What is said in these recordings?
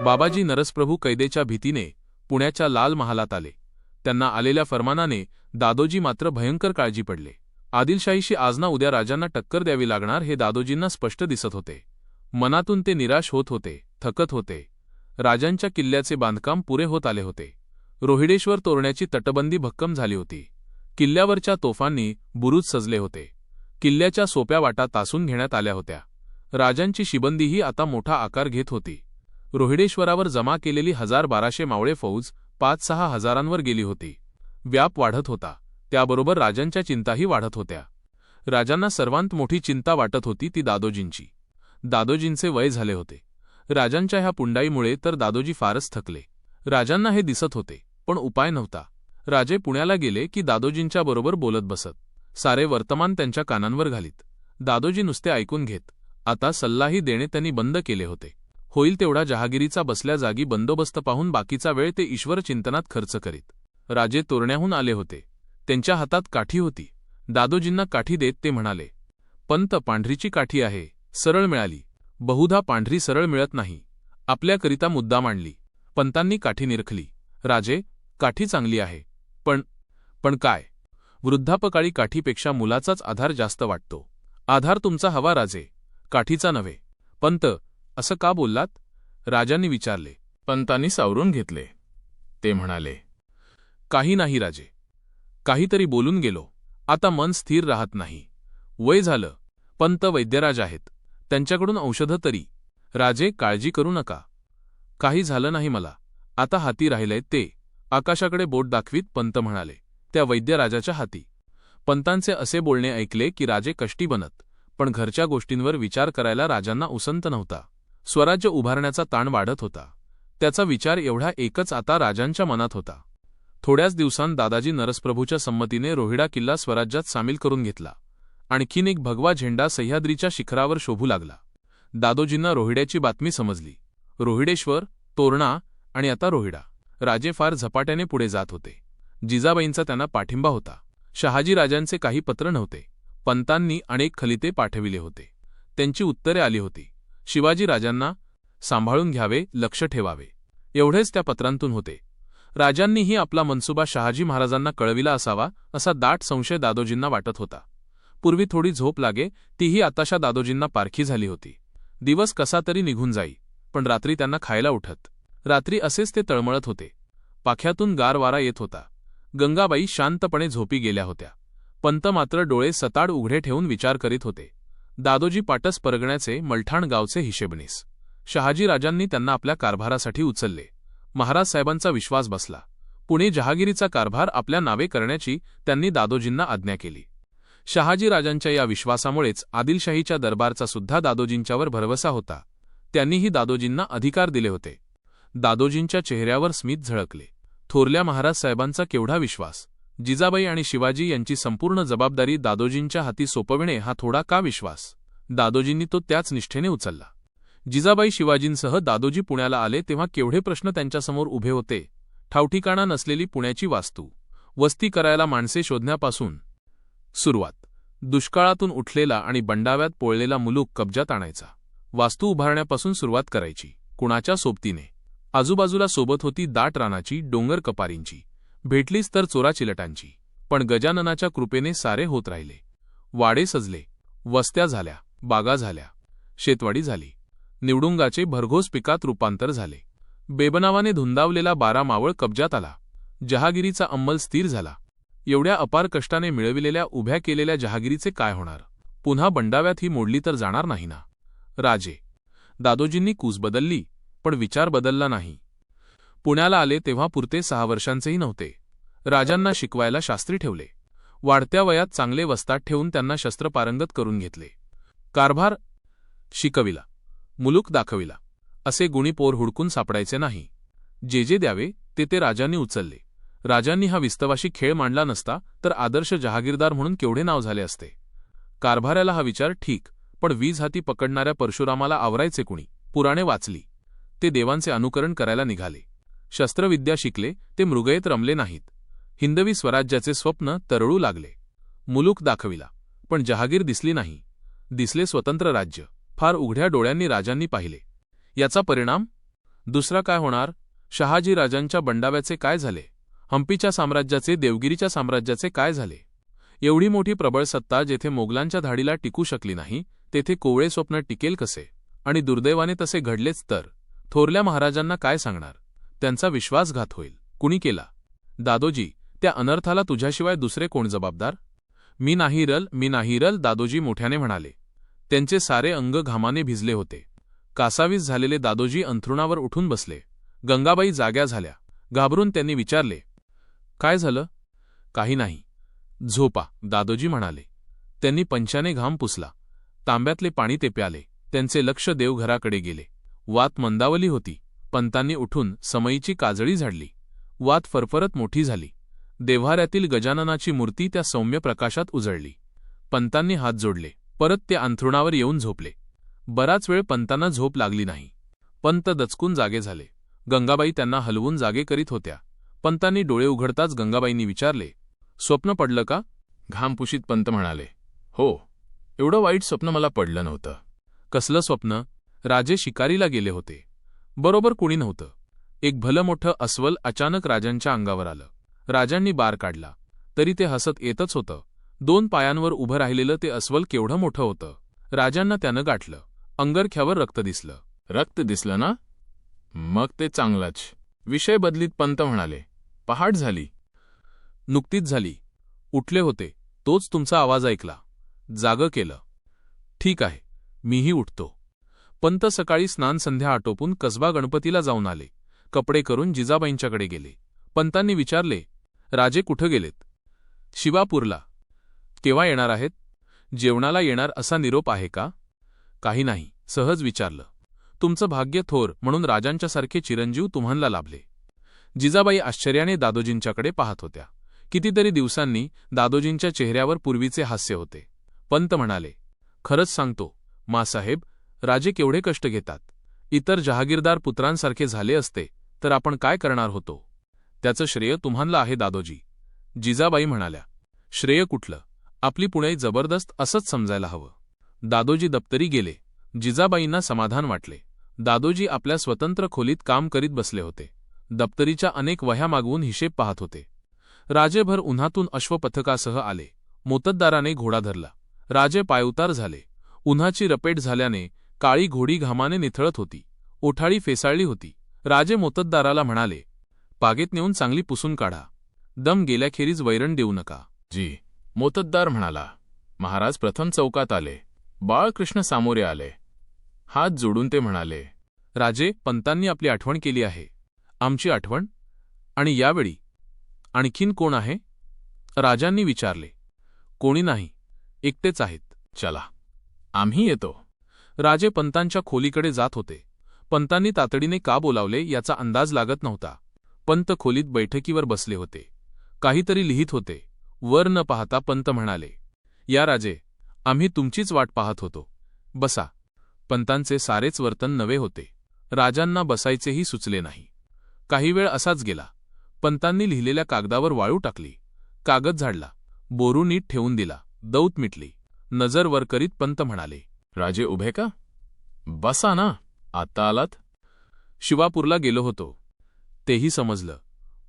बाबाजी नरसप्रभू कैदेच्या भीतीने पुण्याच्या लाल महालात आले. त्यांना आलेल्या फरमानाने दादोजी मात्र भयंकर काळजी पडले. आदिलशाहीशी आज ना उद्या राजांना टक्कर द्यावी लागणार हे दादोजींना स्पष्ट दिसत होते. मनातून ते निराश होत होते, थकत होते. राजांच्या किल्ल्याचे बांधकाम पुरे होत आले होते. रोहिडेश्वर तोरण्याची तटबंदी भक्कम झाली होती. किल्ल्यावरच्या तोफांनी बुरुज सजले होते. किल्ल्याच्या सोप्या वाटा तासून घेण्यात आल्या होत्या. राजांची शिबंदीही आता मोठा आकार घेत होती. रोहिडेश्वरावर जमा केलेली 1200 मावळे फौज 5-6 हजारांवर गेली होती. व्याप वाढत होता, त्याबरोबर राजांच्या चिंताही वाढत होत्या. राजांना सर्वांत मोठी चिंता वाटत होती ती दादोजींची. दादोजींचे वय झाले होते. राजांच्या ह्या पुंडाईमुळे तर दादोजी फारच थकले. राजांना हे दिसत होते, पण उपाय नव्हता. राजे पुण्याला गेले की दादोजींच्या बरोबर बोलत बसत. सारे वर्तमान त्यांच्या कानांवर घालीत. दादोजी नुसते ऐकून घेत. आता सल्लाही देणे त्यांनी बंद केले होते. होईल तेवढा जहागिरीचा बसल्या जागी बंदोबस्त पाहून बाकीचा वेळ ते ईश्वर चिंतनात खर्च करीत. राजे तोरण्याहून आले होते. त्यांच्या हातात काठी होती. दादोजींना काठी देत ते म्हणाले, पंत, पांढरीची काठी आहे, सरळ मिळाली. बहुधा पांढरी सरळ मिळत नाही. आपल्याकरिता मुद्दा मांडली. पंतांनी काठी निरखली. राजे, काठी चांगली आहे, पण काय? वृद्धापकाळी काठीपेक्षा मुलाचाच आधार जास्त वाटतो. आधार तुमचा हवा राजे, काठीचा नव्हे. पंत, असं का बोललात? राजांनी विचारले. पंतांनी सावरून घेतले. ते म्हणाले, काही नाही राजे, काहीतरी बोलून गेलो. आता मन स्थिर राहत नाही. वय झालं. पंत वैद्यराज आहेत, त्यांच्याकडून औषधं तरी. राजे, काळजी करू नका, काही झालं नाही मला. आता हाती राहिलंय ते. आकाशाकडे बोट दाखवीत पंत म्हणाले, त्या वैद्यराजाच्या हाती. पंतांचे असे बोलणे ऐकले की राजे कष्टी बनत, पण घरच्या गोष्टींवर विचार करायला राजांना उसंत नव्हता. स्वराज्य उभारण्याचा ताण वाढत होता. त्याचा विचार एवढा एकच आता राजांच्या मनात होता. थोड्याच दिवसांत दादाजी नरसप्रभूच्या संमतीने रोहिडा किल्ला स्वराज्यात सामील करून घेतला. आणखीन एक भगवा झेंडा सह्याद्रीच्या शिखरावर शोभू लागला. दादोजींना रोहिड्याची बातमी समजली. रोहिडेश्वर, तोरणा आणि आता रोहिडा. राजे फार झपाट्याने पुढे जात होते. जिजाबाईंचा त्यांना पाठिंबा होता. शहाजी राजांचे काही पत्र नव्हते. पंतांनी अनेक खलिते पाठविले होते. त्यांची उत्तरे आली होती. शिवाजी राजांना सांभाळून घ्यावे, लक्ष ठेवावे, एवढेच त्या पत्रांतून होते. राजांनीही आपला मनसुबा शहाजी महाराजांना कळविला असावा असा दाट संशय दादोजींना वाटत होता. पूर्वी थोडी झोप लागे, तीही आताशा दादोजींना पारखी झाली होती. दिवस कसा तरी निघून जाई, पण रात्री त्यांना खायला उठत. रात्री असेच ते तळमळत होते. पाख्यातून गार वारा येत होता. गंगाबाई शांतपणे झोपी गेल्या होत्या. पंत मात्र डोळे सताड उघडे ठेवून विचार करीत होते. दादोजी पाटस परगण्याचे मलठाण गावचे हिशेबनीस. शहाजी राजांनी त्यांना आपल्या कारभारासाठी उचलले. महाराज साहेबांचा विश्वास बसला. पुणे जहागिरीचा कारभार आपल्या नावे करण्याची त्यांनी दादोजींना आज्ञा केली. शहाजी राजांच्या या विश्वासामुळेच आदिलशाहीच्या दरबारचा सुद्धा दादोजींच्यावर भरवसा होता. त्यांनीही दादोजींना अधिकार दिले होते. दादोजींच्या चेहऱ्यावर स्मित झळकले. थोरल्या महाराज साहेबांचा केवढा विश्वास! जिजाबाई आणि शिवाजी यांची संपूर्ण जबाबदारी दादोजींच्या हाती सोपविणे हा थोडा का विश्वास! दादोजींनी तो त्याच निष्ठेने उचलला. जिजाबाई शिवाजींसह दादोजी पुण्याला आले तेव्हा केवढे प्रश्न त्यांच्यासमोर उभे होते. ठावठिकाणा नसलेली पुण्याची वास्तू, वस्ती करायला माणसे शोधण्यापासून सुरुवात. दुष्काळातून उठलेला आणि बंडाव्यात पोळलेला मुलूक कब्जात आणायचा. वास्तू उभारण्यापासून सुरुवात करायची. कुणाच्या सोबतीने? आजूबाजूला सोबत होती दाट रानाची, डोंगर कपारींची, भेटलीच तर चोराचिलटांची. पण गजाननाच्या कृपेने सारे होत राहिले. वाडे सजले, वस्त्या झाल्या, बागा झाल्या, शेतवाडी झाली. निवडुंगाचे भरघोस पिकात रूपांतर झाले. बेबनावाने धुंदावलेला 12 मावळ कब्जात आला. जहागिरीचा अंमल स्थिर झाला. एवढ्या अपार कष्टाने मिळविलेल्या उभ्या केलेल्या जहागिरीचे काय होणार? पुन्हा बंडाव्यात ही मोडली तर जाणार नाही ना? राजे. दादोजींनी कूस बदलली, पण विचार बदलला नाही. पुण्याला आले तेव्हा पुरते 6 वर्षांचेही नव्हते. राजांना शिकवायला शास्त्री ठेवले. वाढत्या वयात चांगले वस्ताद ठेवून त्यांना शस्त्रपारंगत करून घेतले. कारभार शिकविला, मुलूक दाखविला. असे गुणी पोर हुडकून सापडायचे नाही. जे द्यावे ते राजांनी उचलले. राजांनी हा विस्तवाशी खेळ मांडला नसता तर आदर्श जहागीरदार म्हणून केवढे नाव झाले असते. कारभाराला हा विचार ठीक, पण वीज हाती पकडणाऱ्या परशुरामाला आवरायचे कुणी? पुराणे वाचली. ते देवांचे अनुकरण करायला निघाले. शस्त्रविद्या शिकले, ते मृगयेत रमले नाहीत. हिंदवी स्वराज्याचे स्वप्न तरळू लागले. मुलूक दाखविला, पण जहागीर दिसली नाही. दिसले स्वतंत्र राज्य. फार उघड्या डोळ्यांनी राजांनी पाहिले. याचा परिणाम दुसरा काय होणार? शहाजी राजांच्या बंडाव्याचे काय झाले? हंपीच्या साम्राज्याचे, देवगिरीच्या साम्राज्याचे काय झाले? एवढी मोठी प्रबळ सत्ता जेथे मोगलांच्या धाडीला टिकू शकली नाही, तेथे कोवळे स्वप्न टिकेल कसे? आणि दुर्दैवाने तसे घडलेच तर थोरल्या महाराजांना काय सांगणार? त्यांचा विश्वासघात होईल. कुणी केला? दादोजी, त्या अनर्थाला तुझ्याशिवाय दुसरे कोण जबाबदार? मी नाही रल, मी नाही रल, दादोजी मोठ्याने म्हणाले. त्यांचे सारे अंग घामाने भिजले होते. कासावीस झालेले दादोजी अंथरुणावर उठून बसले. गंगाबाई जाग्या झाल्या. घाबरून त्यांनी विचारले, काय झालं? काही नाही. झोपा, दादोजी म्हणाले. त्यांनी पंचाने घाम पुसला. तांब्यातले पाणी ते प्याले. त्यांचे लक्ष देवघराकडे गेले. वात मंदावली होती. पंतांनी उठून समईची काजळी झाडली. वात फरफरत मोठी झाली. देव्हाऱ्यातील गजाननाची मूर्ती त्या सौम्य प्रकाशात उजळली. पंतांनी हात जोडले. परत ते अंथरुणावर येऊन झोपले. बराच वेळ पंतांना झोप लागली नाही. पंत दचकून जागे झाले. गंगाबाई त्यांना हलवून जागे करीत होत्या. पंतांनी डोळे उघडताच गंगाबाईंनी विचारले, स्वप्न पडलं का? घामपुशीत पंत म्हणाले, हो, एवढं वाईट स्वप्न मला पडलं नव्हतं. कसलं स्वप्न? राजे शिकारीला गेले होते. बरोबर कुणी नव्हतं. एक भलं मोठं अस्वल अचानक राजांच्या अंगावर आलं. राजांनी बार काढला तरी ते हसत येतच होतं. 2 पायांवर उभं राहिलेलं ते अस्वल केवढं मोठं होतं. राजांना त्यानं गाठलं. अंगरख्यावर रक्त दिसलं. रक्त दिसलं ना? मग ते चांगलंच. विषय बदलीत पंत म्हणाले, पहाट झाली. नुकतीच झाली. उठले होते तोच तुमचा आवाज ऐकला. जागं केलं. ठीक आहे, मीही उठतो. पंत सकाळी स्नानसंध्या आटोपून कसबा गणपतीला जाऊन आले. कपडे करून जिजाबाईंच्याकडे गेले. पंतांनी विचारले, राजे कुठं गेलेत? शिवापूरला. केव्हा येणार आहेत? जेवणाला येणार असा निरोप आहे का? काही नाही, सहज विचारलं. तुमचं भाग्य थोर म्हणून राजांच्यासारखे चिरंजीव तुम्हाला लाभले. जिजाबाई आश्चर्याने दादोजींच्याकडे पाहत होत्या. कितीतरी दिवसांनी दादोजींच्या चेहऱ्यावर पूर्वीचे हास्य होते. पंत म्हणाले, खरंच सांगतो मासाहेब, राजे केवढे कष्ट घेतात. इतर जहागीरदार पुत्रांसारखे झाले असते तर आपण काय करणार होतो? त्याचं श्रेय तुम्हाला आहे दादोजी. जिजाबाई म्हणाल्या, श्रेय कुठलं? आपली पुणे जबरदस्त असंच समजायला हवं. दादोजी दप्तरी गेले. जिजाबाईंना समाधान वाटले. दादोजी आपल्या स्वतंत्र खोलीत काम करीत बसले होते. दप्तरीच्या अनेक वह्या मागवून हिशेब पाहत होते. राजेभर उन्हातून अश्वपथकासह आले. मोत्तद्दाराने घोडा धरला. राजे पायउतार झाले. उन्हाची रपेट झाल्याने काळी घोडी घामाने निथळत होती. ओठाळी फेसाळली होती. राजे मोत्तद्दाराला म्हणाले, पागेत नेऊन चांगली पुसून काढा. दम गेल्याखेरीज वैरण देऊ नका. जी. मोत्तद्दार म्हणाला. महाराज प्रथम चौकात आले. बाळकृष्ण सामोरे आले. हात जोडून ते म्हणाले, राजे, पंतांनी आपली आठवण केली आहे. आमची आठवण? आणि यावेळी आणखीन कोण आहे? राजांनी विचारले. कोणी नाही, एकटेच आहेत. चला, आम्ही येतो. राजे पंतांच्या खोलीकडे जात होते. पंतांनी तातडीने का बोलावले याचा अंदाज लागत नव्हता. पंत खोलीत बैठकीवर बसले होते. काहीतरी लिहित होते. वर न पाहता पंत म्हणाले, या राजे, आम्ही तुमचीच वाट पाहत होतो. बसा. पंतांचे सारेच वर्तन नवे होते. राजांना बसायचेही सुचले नाही. काही वेळ असाच गेला. पंतांनी लिहिलेल्या कागदावर वाळू टाकली. कागद झाडला. बोरू नीट ठेवून दिला. दौत मिटली. नजर वर करीत पंत म्हणाले, राजे उभे का? बसा ना. आता आलात? शिवापूरला गेलो होतो. तेही समजलं.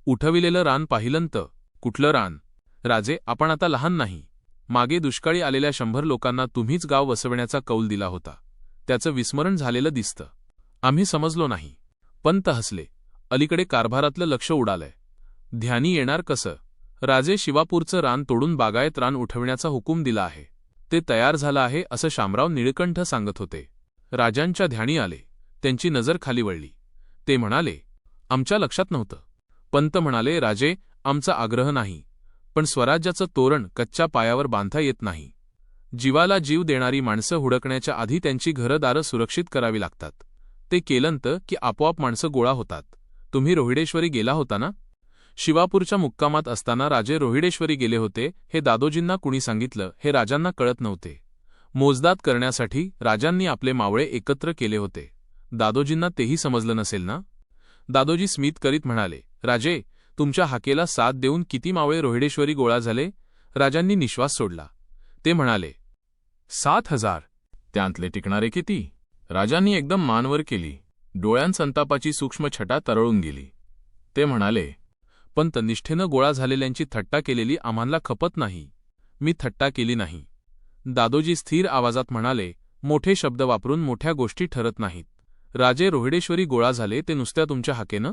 उठविलेलं रान पाहिलंत. कुठलं रान? राजे, आपण आता लहान नाही. मागे दुष्काळी आलेल्या 100 लोकांना तुम्हीच गाव वसवण्याचा कौल दिला होता. त्याचं विस्मरण झालेलं दिसतं. आम्ही समजलो नाही. पंत हसले. अलीकडे कारभारातलं लक्ष उडालंय. ध्यानी येणार कसं? राजे, शिवापूरचं रान तोडून बागायत रान उठवण्याचा हुकूम दिला आहे. ते तयार झालं आहे असं शामराव निळकंठ सांगत होते. राजांच्या ध्यानी आले. त्यांची नजर खाली वळली. ते म्हणाले, आमच्या लक्षात नव्हतं. पंत म्हणाले, राजे, आमचा आग्रह नाही, पण स्वराज्याचं तोरण कच्च्या पायावर बांधता येत नाही. जीवाला जीव देणारी माणसं हुडकण्याच्या आधी त्यांची घरदारं सुरक्षित करावी लागतात. ते केलंत की आपोआप माणसं गोळा होतात. तुम्ही रोहिडेश्वरी गेला होता ना? शिवापूरच्या मुक्कामात असताना राजे रोहिडेश्वरी गेले होते हे दादोजींना कुणी सांगितलं हे राजांना कळत नव्हते. मोजदाद करण्यासाठी राजांनी आपले मावळे एकत्र केले होते. दादोजींना तेही समजलं नसेल ना? दादोजी स्मित करीत म्हणाले, राजे, तुमच्या हाकेला साथ देऊन किती मावळे रोहिडेश्वरी गोळा झाले? राजांनी निश्वास सोडला. ते म्हणाले, 7,000. त्यांतले टिकणारे किती? राजांनी एकदम मानवर केली. डोळ्यां संतापाची सूक्ष्म छटा तरळून गेली. ते म्हणाले, पंत, निष्ठेनं गोळा झालेल्यांची थट्टा केलेली आम्हाला खपत नाही. मी थट्टा केली नाही. दादोजी स्थिर आवाजात म्हणाले, मोठे शब्द वापरून मोठ्या गोष्टी ठरत नाहीत. राजे रोहिडेश्वरी गोळा झाले ते नुसत्या तुमच्या हाकेनं?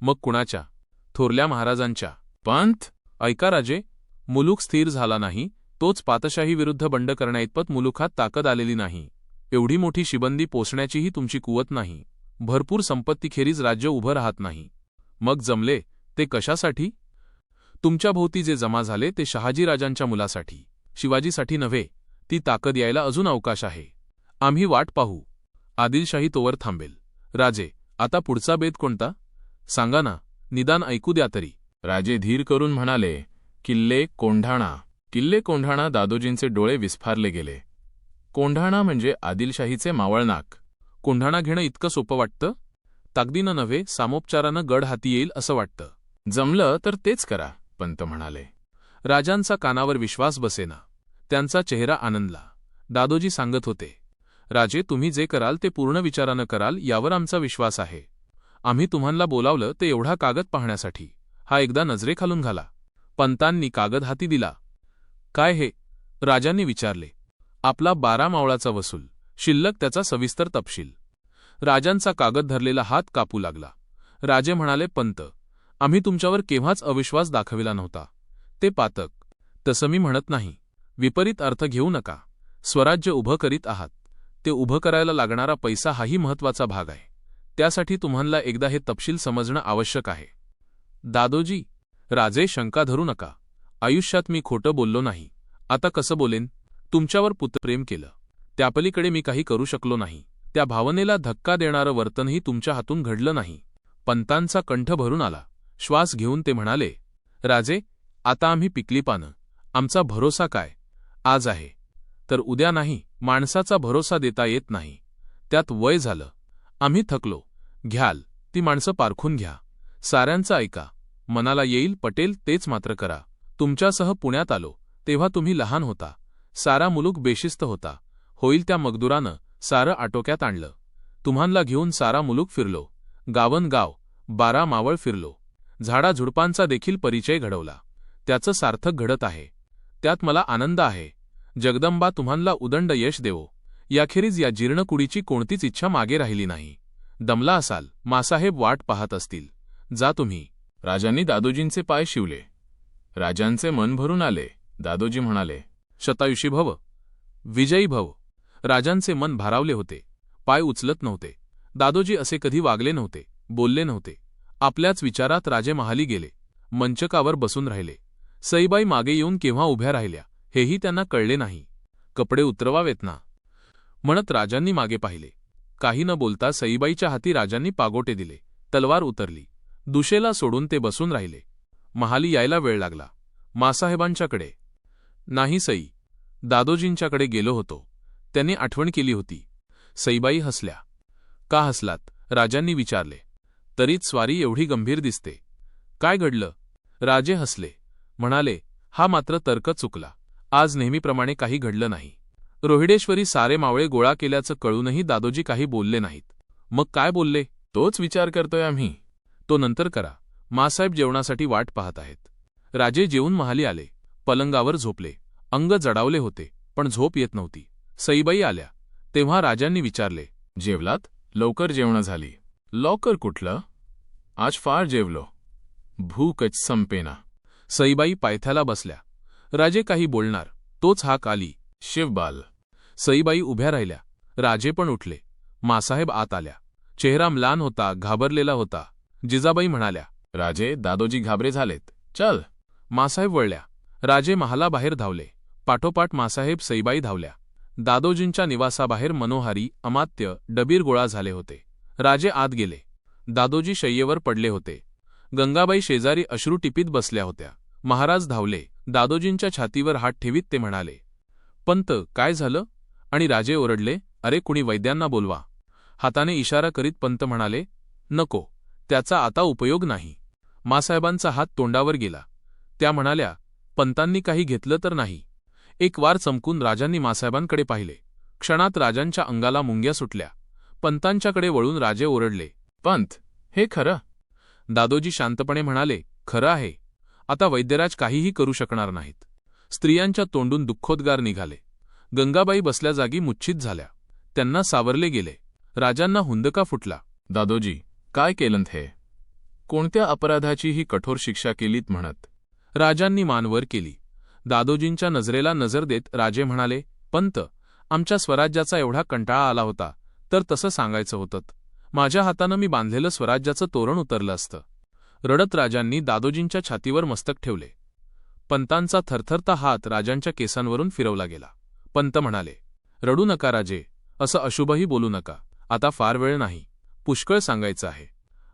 मग कुणाच्या? थोरल्या महाराजांच्या. पंत, ऐका राजे, मुलूक स्थिर झाला नाही, तोच पातशाही विरुद्ध बंड करण्याइतपत मुलुखात ताकद आलेली नाही. एवढी मोठी शिबंदी पोसण्याचीही तुमची कुवत नाही. भरपूर संपत्तीखेरीज राज्य उभं राहत नाही. मग जमले ते कशासाठी? तुमच्याभोवती जे जमा झाले ते शहाजीराजांच्या मुलासाठी, शिवाजीसाठी नव्हे. ती ताकद यायला अजून अवकाश आहे. आम्ही वाट पाहू. आदिलशाही तोवर थांबेल. राजे, आता पुढचा बेत कोणता? सांगा ना, निदान ऐकू द्या तरी. राजे धीर करून म्हणाले, किल्ले कोंढाणा. किल्ले कोंढाणा. दादोजींचे डोळे विस्फारले गेले. कोंढाणा म्हणजे आदिलशाहीचे मावळनाक. कोंढाणा घेणं इतकं सोपं वाटतं? ताकदीनं नव्हे, सामोपचारानं गड हाती येईल असं वाटतं. जमलं तर तेच करा, पंत म्हणाले. राजांचा कानावर विश्वास बसेना. त्यांचा चेहरा आनंदला. दादोजी सांगत होते, राजे, तुम्ही जे कराल ते पूर्ण विचारानं कराल यावर आमचा विश्वास आहे. आम्ही तुम्हाला बोलावलं ते एवढा कागद पाहण्यासाठी. हा एकदा नजरेखालून घाला. पंतांनी कागद हाती दिला. काय हे? राजांनी विचारले. आपला 12 मावळाचा वसूल, शिल्लक त्याचा सविस्तर तपशील. राजांचा कागद धरलेला हात कापू लागला. राजे म्हणाले, पंत, आम्ही तुमच्यावर केव्हाच अविश्वास दाखविला नव्हता. ते पातक. तसं मी म्हणत नाही. विपरीत अर्थ घेऊ नका. स्वराज्य उभं करीत आहात. ते उभं करायला लागणारा पैसा हाही महत्वाचा भाग आहे. त्यासाठी तुम्हाला एकदा हे तपशील समजणं आवश्यक आहे. दादोजी, राजे, शंका धरू नका. आयुष्यात मी खोटं बोललो नाही. आता कसं बोलेन? तुमच्यावर पुत्रप्रेम केलं. त्यापलीकडे मी काही करू शकलो नाही. त्या भावनेला धक्का देणारं वर्तनही तुमच्या हातून घडलं नाही. पंतांचा कंठ भरून आला. श्वास घेऊन ते म्हणाले, राजे, आता आम्ही पिकली पानं. आमचा भरोसा काय? आज आहे तर उद्या नाही. माणसाचा भरोसा देता येत नाही. त्यात वय झालं. आम्ही थकलो. घ्याल ती माणसं पारखून घ्या. साऱ्यांचं ऐका. मनाला येईल पटेल तेच मात्र करा. तुमच्यासह पुण्यात आलो तेव्हा तुम्ही लहान होता. सारा मुलूक बेशिस्त होता. होईल त्या मगदुरानं सारं आटोक्यात आणलं. तुम्हाला घेऊन सारा मुलूक फिरलो. गावन गाव 12 मावळ फिरलो. झाडाझुडपांचा देखील परिचय घडवला. त्याचं सार्थक घडत आहे. त्यात मला आनंद आहे. जगदंबा तुम्हाला उदंड यश देवो. याखेरीज या जीर्णकुडीची कोणतीच इच्छा मागे राहिली नाही. दमला असाल. मासाहेब वाट पाहत असतील. जा तुम्ही. राजांनी दादोजींचे पाय शिवले. राजांचे मन भरून आले. दादोजी म्हणाले, शतायुषी भव, विजयी भव. राजांचे मन भारावले होते. पाय उचलत नव्हते. दादोजी असे कधी वागले नव्हते, बोलले नव्हते. आपल्याच विचारात राजे महाली गेले. मंचकावर बसून राहिले. सईबाई मागे येऊन केव्हा उभ्या राहिल्या हेही त्यांना कळले नाही. कपडे उतरवावेत ना म्हणत राजांनी मागे पाहिले. काही न बोलता सईबाईच्या हाती राजांनी पागोटे दिले. तलवार उतरली. दुशेला सोडून ते बसून राहिले. महाली यायला वेळ लागला. मासाहेबांच्याकडे नाही, सई, दादोजींच्याकडे गेलो होतो. त्यांनी आठवण केली होती. सईबाई हसल्या. का हसलात? राजांनी विचारले. तरीच स्वारी एवढी गंभीर दिसते. काय घडलं? राजे हसले. म्हणाले, हा मात्र तर्क चुकला. आज नेहमीप्रमाणे काही घडलं नाही. रोहिडेश्वरी सारे मावळे गोळा केल्याचं कळूनही दादोजी काही बोलले नाहीत. मग काय बोलले? तोच विचार करतोय आम्ही. तो नंतर करा. मासाहेब जेवणासाठी वाट पाहत आहेत. राजे जेवून महाली आले. पलंगावर झोपले. अंग जडावले होते, पण झोप येत नव्हती. सईबाई आल्या. तेव्हा राजांनी विचारले, जेवलात? लवकर जेवणं झाली. लवकर कुठलं? आज फार जेवलो. भूकच संपेना. सईबाई पायथ्याला बसल्या. राजे काही बोलणार, तोच हाक आली, शिवबाल. सईबाई उभ्या राहिल्या. राजे पण उठले. मासाहेब आत आल्या. चेहरा म्लान होता, घाबरलेला होता. जिजाबाई म्हणाल्या, राजे, दादोजी घाबरे झालेत. चल. मासाहेब वळल्या. राजे महालाबाहेर धावले. पाठोपाठ मासाहेब सईबाई धावल्या. दादोजींच्या निवासाबाहेर मनोहारी, अमात्य, डबीर गोळा झाले होते. राजे आत गेले. दादोजी शय्येवर पडले होते. गंगाबाई शेजारी अश्रू टिपीत बसल्या होत्या. महाराज धावले. दादोजींच्या छातीवर हात ठेवीत ते म्हणाले, पंत, काय झालं? आणि राजे ओरडले, अरे, कुणी वैद्यांना बोलवा. हाताने इशारा करीत पंत म्हणाले, नको, त्याचा आता उपयोग नाही. मासाहेबांचा हात तोंडावर गेला. त्या म्हणाल्या, पंतांनी काही घेतलं तर नाही? एक वार चमकून राजांनी मासाहेबांकडे पाहिले. क्षणात राजांच्या अंगाला मुंग्या सुटल्या. पंतांच्याकडे वळून राजे ओरडले, पंत, हे खरं? दादोजी शांतपणे म्हणाले, खरं आहे. आता वैद्यराज काहीही करू शकणार नाहीत. स्त्रियांच्या तोंडून दुःखोद्गार निघाले. गंगाबाई बसल्या जागी मूर्छित झाल्या. त्यांना सावरले गेले. राजांना हुंदका फुटला. दादोजी, काय केलंत हे? कोणत्या अपराधाची ही कठोर शिक्षा केलीत म्हणत? राजांनी मान वर केली. दादोजींच्या नजरेला नजर देत राजे म्हणाले, पंत, आमच्या स्वराज्याचा एवढा कंटाळा आला होता तर तसं सांगायचं होतं. माझ्या हातानं मी बांधलेलं स्वराज्याचं तोरण उतरलं असतं. रडत राजांनी दादोजींच्या छातीवर मस्तक ठेवले. पंतांचा थरथरता हात राजांच्या केसांवरून फिरवला गेला. पंत म्हणाले, रडू नका राजे, असं अशुभही बोलू नका. आता फार वेळ नाही. पुष्कळ सांगायचं आहे.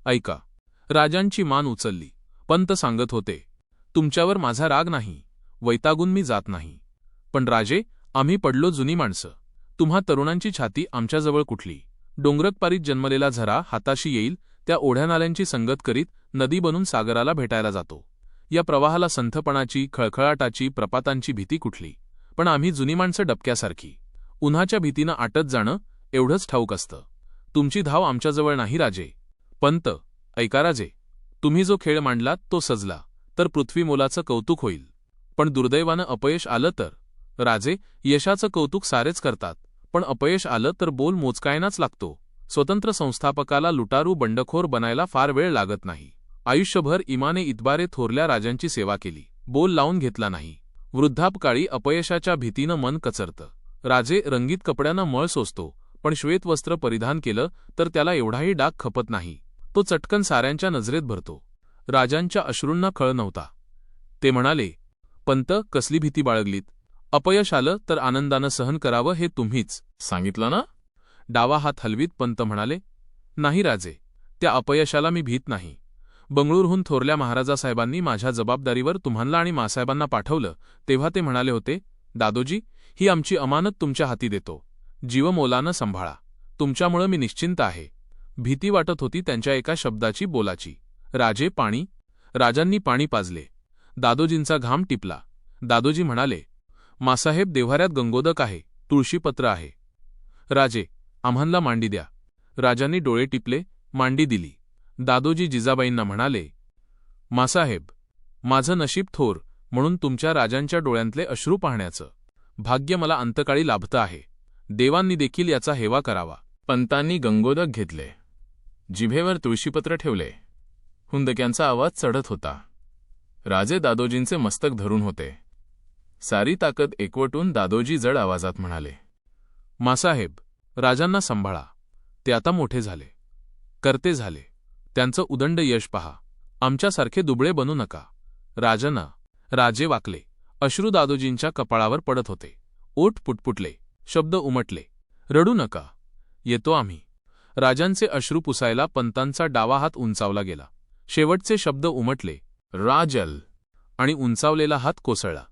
ऐका. राजांची मान उचलली. पंत सांगत होते, तुमच्यावर माझा राग नाही, वैतागून मी जात नाही. पण राजे, आम्ही पडलो जुनी माणसं. तुम्हा तरुणांची छाती आमच्याजवळ कुठली? डोंगरकपारीत जन्मलेला झरा हाताशी येईल त्या ओढ्यानाल्यांची संगत करीत नदी बनून सागराला भेटायला जातो. या प्रवाहाला संथपणाची, खळखळाटाची, प्रपातांची भीती कुठली? पण आम्ही जुनी माणसं डबक्यासारखी. उन्हाच्या भीतीनं आटत जाणं एवढंच ठाऊक असतं. तुमची धाव आमच्याजवळ नाही राजे. पंत, ऐका राजे, तुम्ही जो खेळ मांडलात तो सजला तर पृथ्वी मोलाचं कौतुक होईल. पण दुर्दैवानं अपयश आलं तर? राजे, यशाचं कौतुक सारेच करतात, पण अपयश आलं तर बोल मोजकायनाच लागतो. स्वतंत्र संस्थापकाला लुटारू बंडखोर बनायला फार वेळ लागत नाही. आयुष्यभर इमाने इतबारे थोरल्या राजांची सेवा केली, बोल लावून घेतला नाही. वृद्धापकाळी अपयशाच्या भीतीनं मन कचरतं. राजे, रंगीत कपड्यानं मळ सोसतो, पण श्वेतवस्त्र परिधान केलं तर त्याला एवढाही डाग खपत नाही. तो चटकन साऱ्यांच्या नजरेत भरतो. राजांच्या अश्रूंना खळ नव्हता. ते म्हणाले, पंत, कसली भीती बाळगलीत? अपयश आलं तर आनंदानं सहन करावं हे तुम्हीच सांगितलं ना? डावा हात हलवीत पंत म्हणाले, नाही राजे, त्या अपयशाला मी भीत नाही. बंगळूरहून थोरल्या महाराजासाहेबांनी माझ्या जबाबदारीवर तुम्हाला आणि मासाहेबांना पाठवलं तेव्हा ते म्हणाले होते, दादोजी, ही आमची अमानत तुमच्या हाती देतो. जीवमोलानं सांभाळा. तुमच्यामुळं मी निश्चिंत आहे. भीती वाटत होती त्यांच्या एका शब्दाची, बोलाची. राजे, पाणी. राजांनी पाणी पाजले. दादोजींचा घाम टिपला. दादोजी म्हणाले, मासाहेब, देव्हाऱ्यात गंगोदक आहे, तुळशीपत्र आहे. राजे, आम्हाला मांडी द्या. राजांनी डोळे टिपले, मांडी दिली. दादोजी जिजाबाईंना म्हणाले, मासाहेब, माझं नशीब थोर म्हणून तुमच्या राजांच्या डोळ्यांतले अश्रू पाहण्याचं भाग्य मला अंतकाळी लाभतं आहे. देवांनी देखील याचा हेवा करावा. पंतांनी गंगोदक घेतले. जिभेवर तुळशीपत्र ठेवले. हुंदक्यांचा आवाज चढत होता. राजे दादोजींचे मस्तक धरून होते. सारी ताकद एकवटून दादोजी जड आवाजात म्हणाले, मासाहेब, राजांना सांभाळा. ते आता मोठे झाले, करते झाले. त्यांचं उदंड यश पहा. आमच्यासारखे दुबळे बनू नका. राजना. राजे वाकले. अश्रू दादोजींच्या कपाळावर पडत होते. ओठ पुटपुटले. शब्द उमटले. रडू नका. येतो आम्ही. राजांचे अश्रू पुसायला पंतांचा डावा हात उंचावला गेला. शेवटचे शब्द उमटले, राजल, आणि उंचावलेला हात कोसळला.